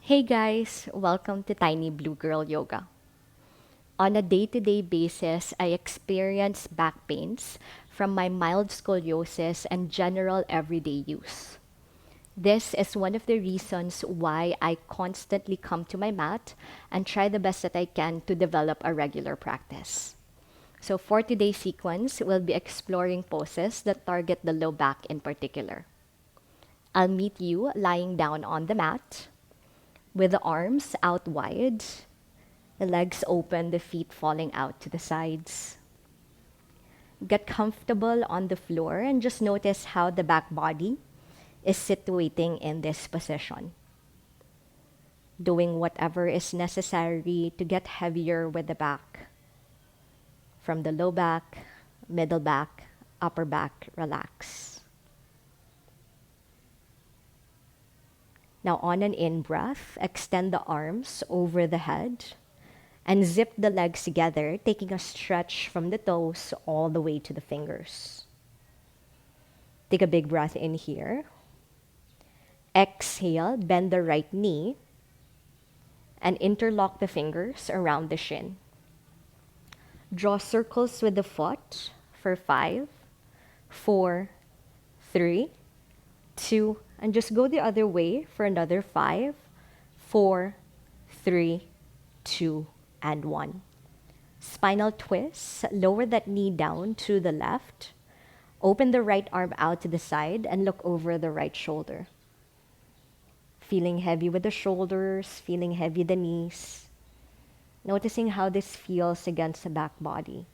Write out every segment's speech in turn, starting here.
Hey guys, welcome to Tiny Blue Girl Yoga. On a day-to-day basis, I experience back pains from my mild scoliosis and general everyday use. This is one of the reasons why I constantly come to my mat and try the best that I can to develop a regular practice. So for today's sequence, we'll be exploring poses that target the low back in particular. I'll meet you lying down on the mat with the arms out wide, the legs open, the feet falling out to the sides. Get comfortable on the floor and just notice how the back body is situating in this position. Doing whatever is necessary to get heavier with the back. From the low back, middle back, upper back, relax. Now on an in-breath, extend the arms over the head and zip the legs together, taking a stretch from the toes all the way to the fingers. Take a big breath in here. Exhale, bend the right knee and interlock the fingers around the shin. Draw circles with the foot for 5, 4, 3, 2, and just go the other way for another 5, 4, 3, 2, and 1. Spinal twist, lower that knee down to the left. Open the right arm out to the side and look over the right shoulder. Feeling heavy with the shoulders, feeling heavy the knees. Noticing how this feels against the back body.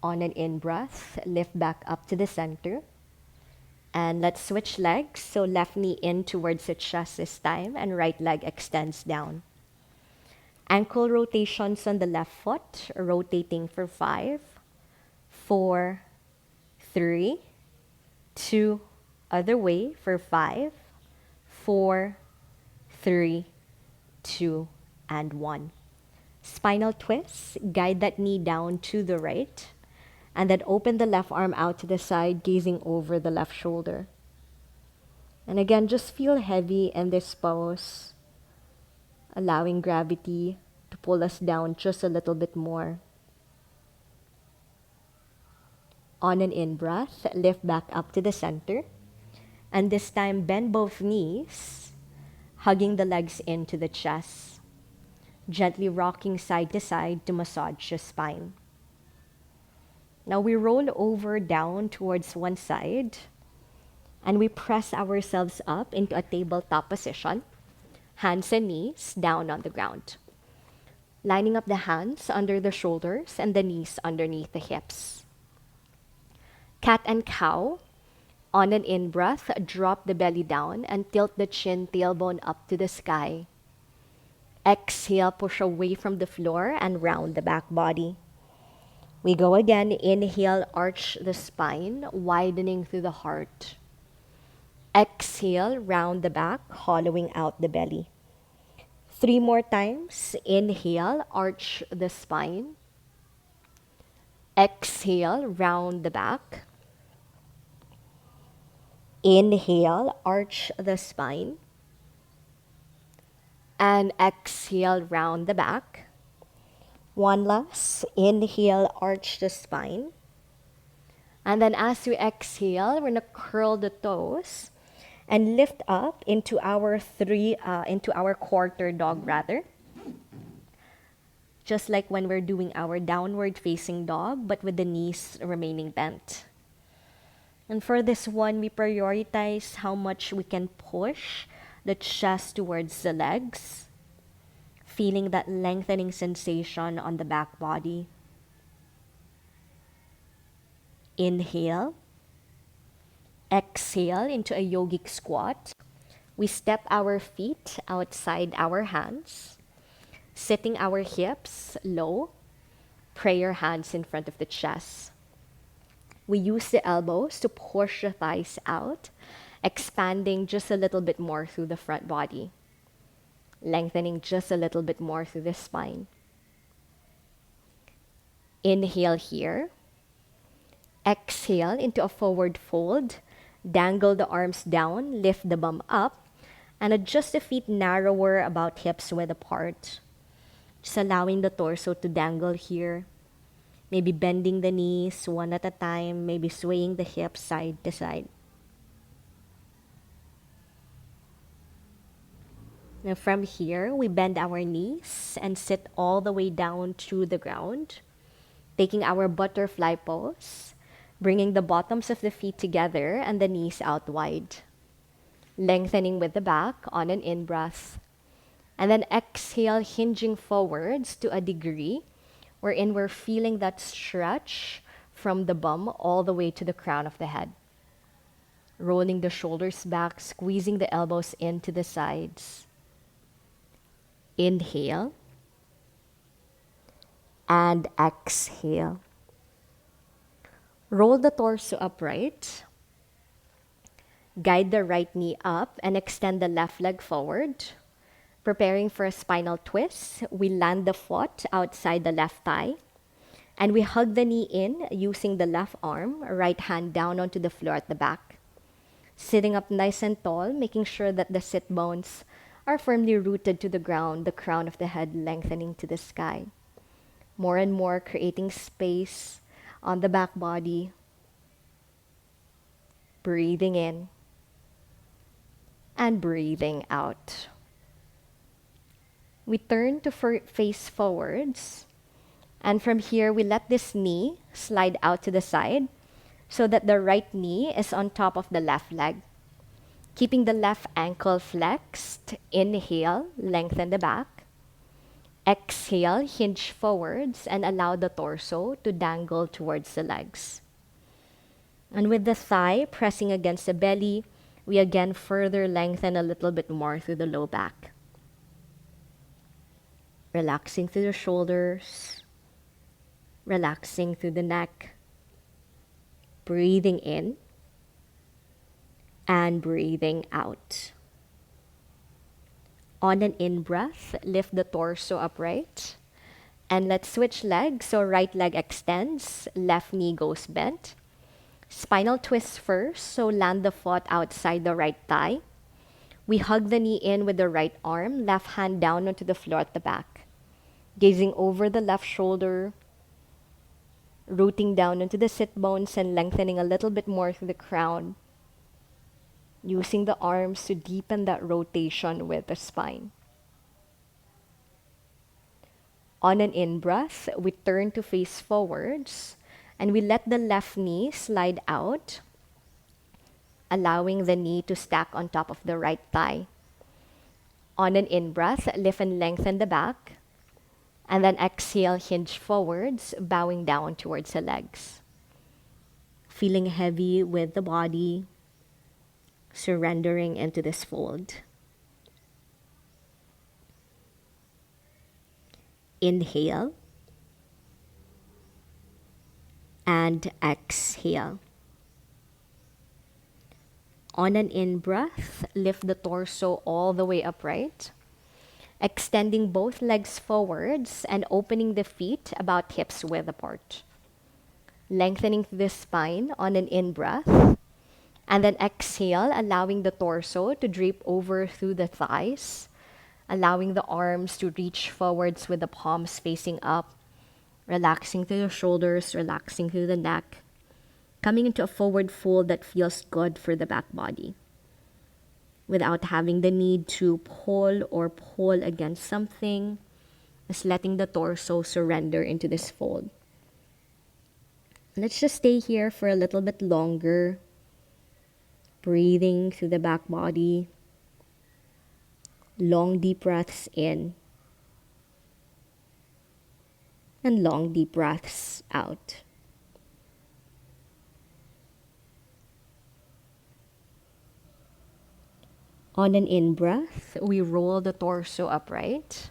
On an in-breath, lift back up to the center. And let's switch legs. So left knee in towards the chest this time and right leg extends down. Ankle rotations on the left foot, rotating for 5, 4, 3, 2, other way for 5, 4, 3, 2, and 1. Spinal twist, guide that knee down to the right, and then open the left arm out to the side, gazing over the left shoulder. And again, just feel heavy in this pose, allowing gravity to pull us down just a little bit more. On an in-breath, lift back up to the center. And this time, bend both knees, hugging the legs into the chest. Gently rocking side to side to massage the spine. Now we roll over down towards one side and we press ourselves up into a tabletop position, hands and knees down on the ground. Lining up the hands under the shoulders and the knees underneath the hips. Cat and cow. On an in-breath, drop the belly down and tilt the chin tailbone up to the sky. Exhale, push away from the floor and round the back body. We go again. Inhale, arch the spine, widening through the heart. Exhale, round the back, hollowing out the belly. 3 more times. Inhale, arch the spine. Exhale, round the back. Inhale, arch the spine. And exhale, round the back. One last. Inhale, arch the spine. And then as we exhale, we're going to curl the toes and lift up into our quarter dog rather. Just like when we're doing our downward facing dog, but with the knees remaining bent. And for this one, we prioritize how much we can push the chest towards the legs, feeling that lengthening sensation on the back body. Inhale. Exhale into a yogic squat. We step our feet outside our hands, sitting our hips low, prayer hands in front of the chest. We use the elbows to push the thighs out, expanding just a little bit more through the front body, lengthening just a little bit more through the spine. Inhale here. Exhale into a forward fold, Dangle the arms down, lift the bum up, and adjust the feet narrower, about hips width apart. Just allowing the torso to dangle here. Maybe bending the knees one at a time, maybe swaying the hips side to side. Now from here, we bend our knees and sit all the way down to the ground, taking our butterfly pose, bringing the bottoms of the feet together and the knees out wide. Lengthening with the back on an in-breath. And then exhale, hinging forwards to a degree wherein we're feeling that stretch from the bum all the way to the crown of the head. Rolling the shoulders back, squeezing the elbows into the sides. Inhale. And exhale. Roll the torso upright. Guide the right knee up and extend the left leg forward. Preparing for a spinal twist, we land the foot outside the left thigh. And we hug the knee in using the left arm, right hand down onto the floor at the back. Sitting up nice and tall, making sure that the sit bones are firmly rooted to the ground, the crown of the head lengthening to the sky. More and more creating space on the back body. Breathing in and breathing out. We turn to face forwards. And from here, we let this knee slide out to the side so that the right knee is on top of the left leg. Keeping the left ankle flexed. Inhale, lengthen the back. Exhale, hinge forwards and allow the torso to dangle towards the legs. And with the thigh pressing against the belly, we again further lengthen a little bit more through the low back. Relaxing through the shoulders, relaxing through the neck, breathing in and breathing out. On an in-breath, lift the torso upright. And let's switch legs. So right leg extends, left knee goes bent. Spinal twist first, so land the foot outside the right thigh. We hug the knee in with the right arm, left hand down onto the floor at the back. Gazing over the left shoulder, rooting down into the sit bones and lengthening a little bit more through the crown. Using the arms to deepen that rotation with the spine. On an in-breath, we turn to face forwards and we let the left knee slide out, allowing the knee to stack on top of the right thigh. On an in-breath, lift and lengthen the back, and then exhale, hinge forwards, bowing down towards the legs. Feeling heavy with the body, surrendering into this fold. Inhale and exhale. On an in-breath, lift the torso all the way upright, extending both legs forwards and opening the feet about hips width apart. Lengthening through the spine on an in-breath, and then exhale, allowing the torso to drape over through the thighs, allowing the arms to reach forwards with the palms facing up, relaxing through the shoulders, relaxing through the neck, coming into a forward fold that feels good for the back body, without having the need to pull against something, just letting the torso surrender into this fold. Let's just stay here for a little bit longer, breathing through the back body. Long deep breaths in and long deep breaths out. On an in-breath, we roll the torso upright.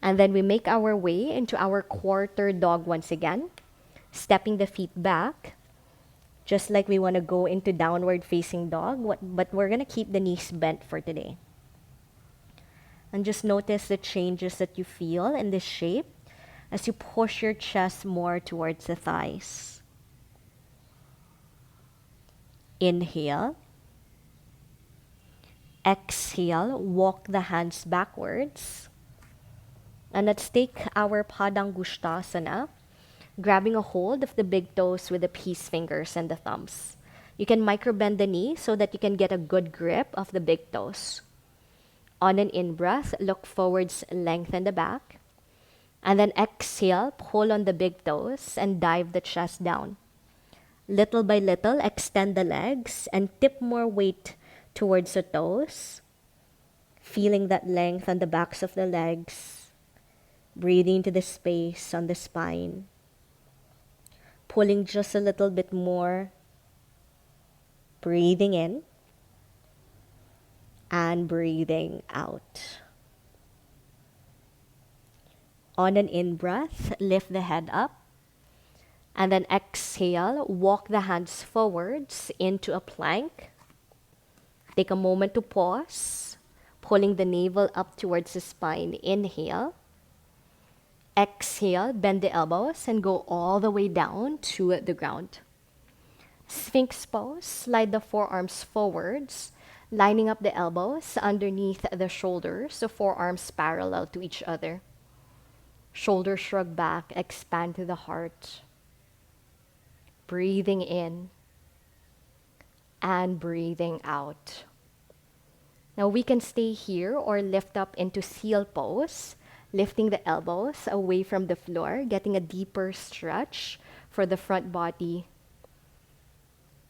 And then we make our way into our quarter dog once again, stepping the feet back, just like we want to go into downward facing dog, but we're going to keep the knees bent for today. And just notice the changes that you feel in this shape as you push your chest more towards the thighs. Inhale. Exhale, walk the hands backwards. And let's take our Padangusthasana, grabbing a hold of the big toes with the peace fingers and the thumbs. You can microbend the knee so that you can get a good grip of the big toes. On an in-breath, look forwards, lengthen the back. And then exhale, pull on the big toes and dive the chest down. Little by little, extend the legs and tip more weight towards the toes. Feeling that length on the backs of the legs. Breathing into the space on the spine. Pulling just a little bit more. Breathing in. And breathing out. On an in-breath, lift the head up. And then exhale, walk the hands forwards into a plank. Take a moment to pause, pulling the navel up towards the spine. Inhale. Exhale, bend the elbows and go all the way down to the ground. Sphinx pose, slide the forearms forwards, lining up the elbows underneath the shoulders, so forearms parallel to each other. Shoulders shrug back, expand to the heart. Breathing in and breathing out. Now we can stay here or lift up into seal pose, lifting the elbows away from the floor, getting a deeper stretch for the front body,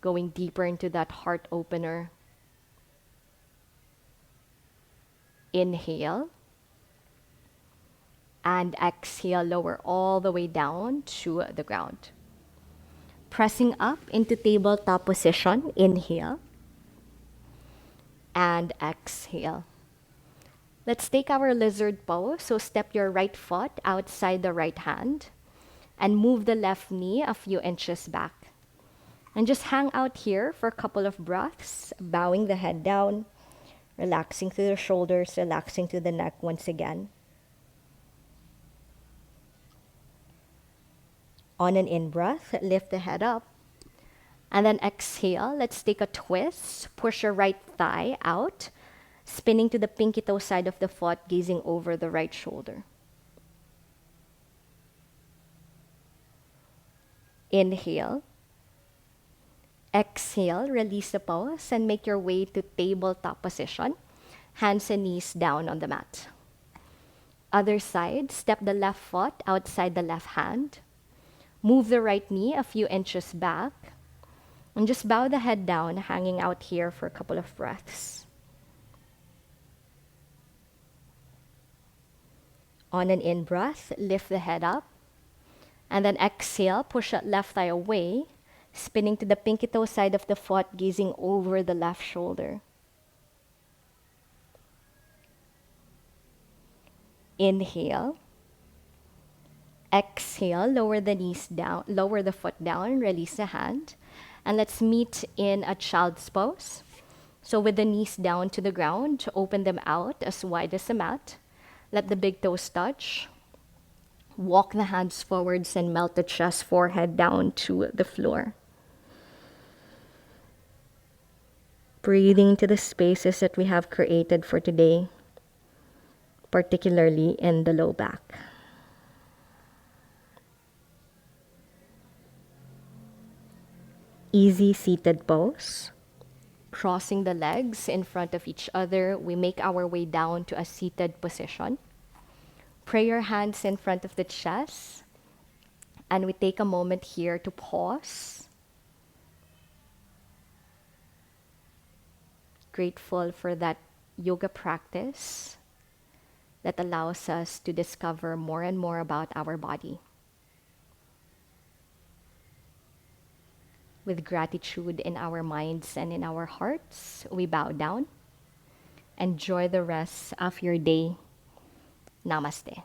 going deeper into that heart opener. Inhale. And exhale, lower all the way down to the ground. Pressing up into tabletop position. Inhale. And exhale. Let's take our lizard pose. So step your right foot outside the right hand and move the left knee a few inches back. And just hang out here for a couple of breaths, bowing the head down, relaxing through the shoulders, relaxing through the neck once again. On an in-breath, lift the head up. And then exhale, let's take a twist. Push your right thigh out, spinning to the pinky toe side of the foot, gazing over the right shoulder. Inhale. Exhale, release the pose and make your way to tabletop position. Hands and knees down on the mat. Other side, step the left foot outside the left hand. Move the right knee a few inches back. And just bow the head down, hanging out here for a couple of breaths. On an in-breath, lift the head up. And then exhale, push that left thigh away, spinning to the pinky toe side of the foot, gazing over the left shoulder. Inhale. Exhale, lower the knees down, lower the foot down, release the hand. And let's meet in a child's pose. So with the knees down to the ground, open them out as wide as the mat. Let the big toes touch. Walk the hands forwards and melt the chest, forehead down to the floor. Breathing to the spaces that we have created for today, particularly in the low back. Easy seated pose. Crossing the legs in front of each other, we make our way down to a seated position. Pray your hands in front of the chest, and we take a moment here to pause. Grateful for that yoga practice that allows us to discover more and more about our body. With gratitude in our minds and in our hearts, we bow down. Enjoy the rest of your day. Namaste.